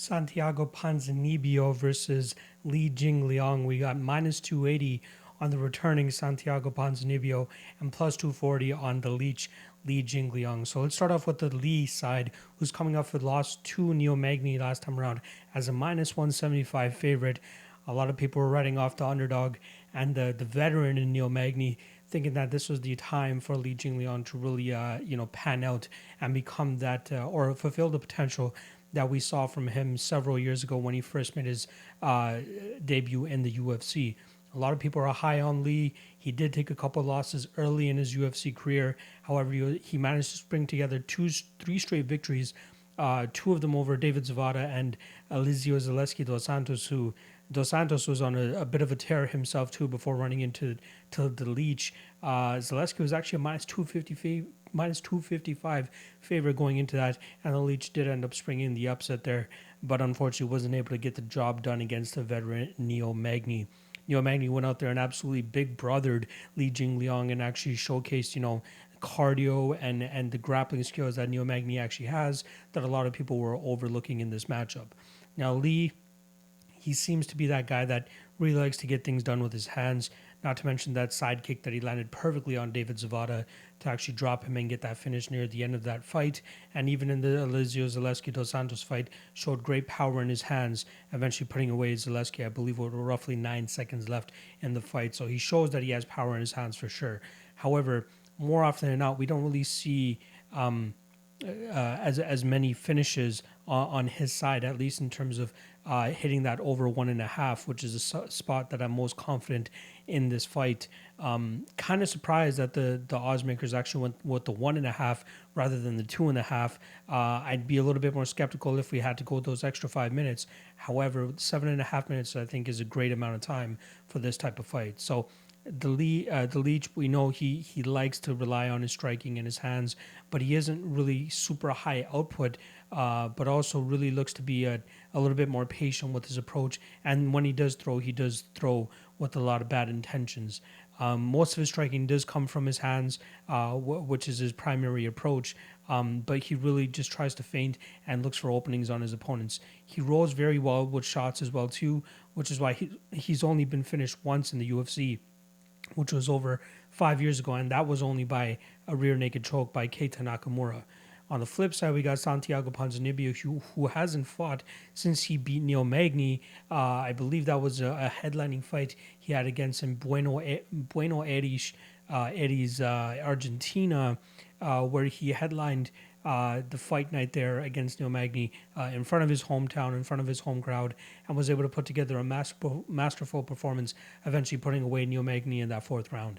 Santiago Ponzinibbio versus Jingliang Li. We got minus 280 on the returning Santiago Ponzinibbio and plus 240 on the Jingliang. So let's start off with the Li side, who's coming off with loss to Neil Magny last time around as a minus 175 favorite. A lot of people were writing off the underdog and the veteran in Neil Magny, thinking that this was the time for Jingliang to really, pan out and become that or fulfill the potential that we saw from him several years ago when he first made his debut in the UFC. A lot of people are high on Li. He did take a couple of losses early in his UFC career. However, he managed to string together three straight victories, two of them over David Zavada and Elizeu Zaleski dos Santos, who Dos Santos was on a bit of a tear himself too before running into the Leech. Zaleski was actually a minus 255 favorite going into that, and the Leech did end up springing the upset there, but unfortunately wasn't able to get the job done against the veteran Neil Magny. Neil Magny went out there and absolutely big brothered Jingliang and actually showcased, cardio and the grappling skills that Neil Magny actually has that a lot of people were overlooking in this matchup. Now, Li, he seems to be that guy that really likes to get things done with his hands, not to mention that side kick that he landed perfectly on David Zavada to actually drop him and get that finish near the end of that fight. And even in the Elizeu Zaleski dos Santos fight, showed great power in his hands, eventually putting away Zaleski, I believe, with roughly 9 seconds left in the fight. So he shows that he has power in his hands for sure. However, more often than not, we don't really see as many finishes on his side, at least in terms of hitting that over 1.5, which is a spot that I'm most confident in this fight. Kind of surprised that the odds makers actually went with the 1.5 rather than the 2.5. I'd be a little bit more skeptical if we had to go those extra 5 minutes. However, 7.5 minutes I think is a great amount of time for this type of fight. So the Leech, we know he likes to rely on his striking and his hands, but he isn't really super high output, but also really looks to be a little bit more patient with his approach. And when he does throw with a lot of bad intentions. Most of his striking does come from his hands, which is his primary approach, but he really just tries to feint and looks for openings on his opponents. He rolls very well with shots as well too, which is why he's only been finished once in the UFC, which was over 5 years ago, and that was only by a rear naked choke by Keita Nakamura. On the flip side, we got Santiago Ponzinibbio, who hasn't fought since he beat Neil Magny. I believe that was a headlining fight he had against him, Bueno Aires, Argentina, where he headlined the fight night there against Neil Magny in front of his hometown, in front of his home crowd, and was able to put together a masterful performance, eventually putting away Neil Magny in that fourth round.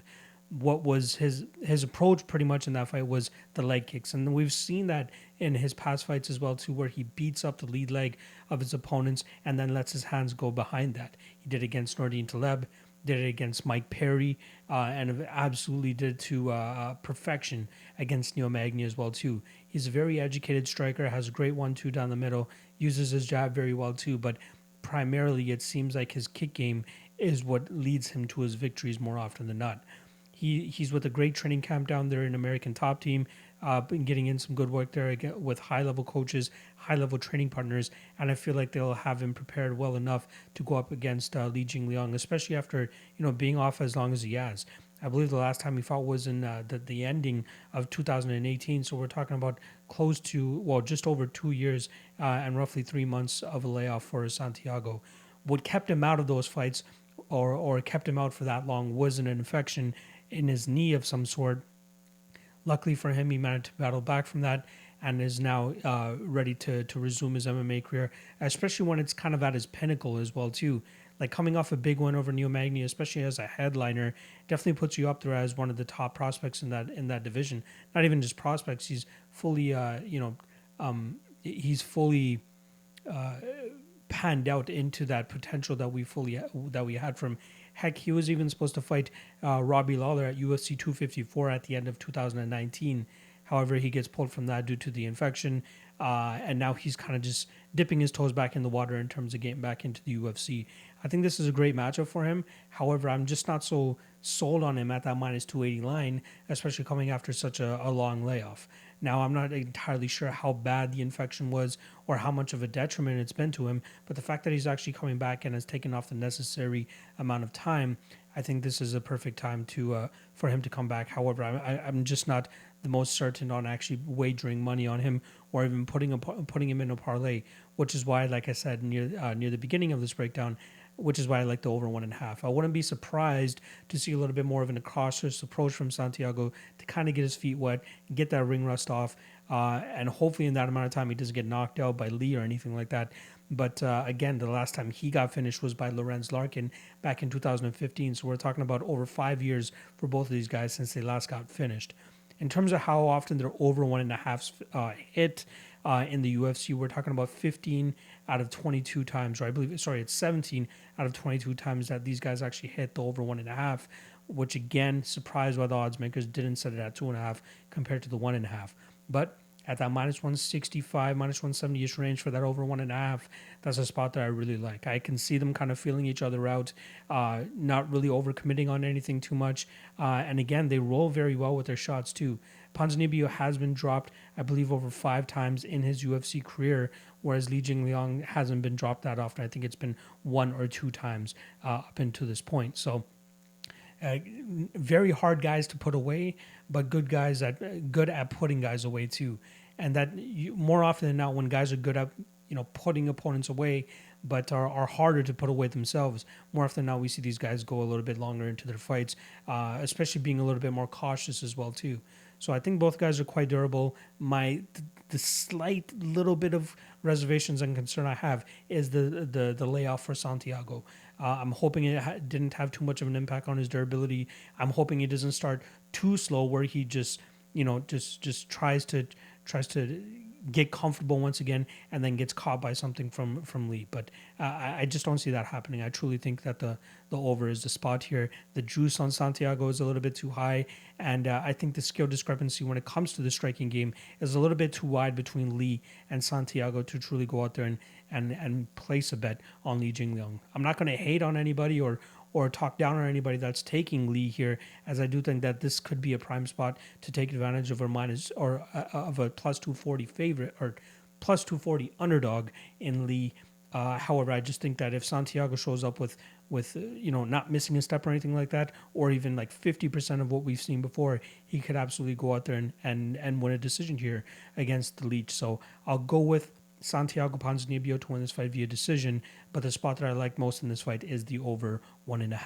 What was his approach pretty much in that fight was the leg kicks, and we've seen that in his past fights as well too, where he beats up the lead leg of his opponents and then lets his hands go behind that. He did it against Nordine Taleb, did it against Mike Perry, and absolutely did it to perfection against Neil Magny as well too. He's a very educated striker, has a great 1-2 down the middle, uses his jab very well too, but primarily it seems like his kick game is what leads him to his victories more often than not. He's with a great training camp down there in American Top Team, been getting in some good work there with high-level coaches, high-level training partners, and I feel like they'll have him prepared well enough to go up against Jingliang, especially after being off as long as he has. I believe the last time he fought was in the ending of 2018, so we're talking about just over 2 years and roughly 3 months of a layoff for Santiago. What kept him out of those fights or kept him out for that long was an infection in his knee of some sort. Luckily for him, he managed to battle back from that and is now ready to resume his MMA career, especially when it's kind of at his pinnacle as well too. Like coming off a big win over Neil Magny, especially as a headliner, definitely puts you up there as one of the top prospects in that division. Not even just prospects; he's fully, he's fully panned out into that potential that we had from. Heck, he was even supposed to fight Robbie Lawler at UFC 254 at the end of 2019. However, he gets pulled from that due to the infection, and now he's kind of just dipping his toes back in the water in terms of getting back into the UFC. I think this is a great matchup for him. However, I'm just not so sold on him at that minus 280 line, especially coming after such a long layoff. Now, I'm not entirely sure how bad the infection was or how much of a detriment it's been to him, but the fact that he's actually coming back and has taken off the necessary amount of time, I think this is a perfect time to for him to come back. However, I'm just not the most certain on actually wagering money on him or even putting him in a parlay, which is why, like I said near the beginning of this breakdown, which is why I like the over 1.5. I wouldn't be surprised to see a little bit more of an cautious approach from Santiago to kind of get his feet wet, get that ring rust off, and hopefully in that amount of time he doesn't get knocked out by Lee or anything like that. But again, the last time he got finished was by Lorenz Larkin back in 2015. So we're talking about over 5 years for both of these guys since they last got finished. In terms of how often they're over 1.5 hit in the UFC, we're talking about 15 out of 22 times, or I believe, sorry, it's 17 out of 22 times that these guys actually hit the over 1.5, which again, surprised why the odds makers didn't set it at 2.5 compared to the 1.5. But at that minus 165, minus 170-ish range for that over 1.5, that's a spot that I really like. I can see them kind of feeling each other out, not really overcommitting on anything too much. And again, they roll very well with their shots too. Ponzinibbio has been dropped, I believe, over 5 times in his UFC career, whereas Li Jingliang hasn't been dropped that often. I think it's been 1 or 2 times up until this point. So very hard guys to put away, but good at putting guys away too. And that more often than not, when guys are good at putting opponents away, but are harder to put away themselves, more often than not we see these guys go a little bit longer into their fights, especially being a little bit more cautious as well too. So I think both guys are quite durable. The slight little bit of reservations and concern I have is the layoff for Santiago. I'm hoping it didn't have too much of an impact on his durability. I'm hoping it doesn't start too slow where he just tries to get comfortable once again and then gets caught by something from Lee. But I just don't see that happening. I truly think that the over is the spot here. The juice on Santiago is a little bit too high, and I think the skill discrepancy when it comes to the striking game is a little bit too wide between Lee and Santiago to truly go out there and place a bet on Li Jingliang. I'm not going to hate on anybody or talk down on anybody that's taking Lee here, as I do think that this could be a prime spot to take advantage of of a plus 240 favorite or plus 240 underdog in Lee. However, I just think that if Santiago shows up with not missing a step or anything like that, or even like 50% of what we've seen before, he could absolutely go out there and win a decision here against the Leech. So I'll go with Santiago Ponzinibbio to win this fight via decision, but the spot that I like most in this fight is the over 1.5.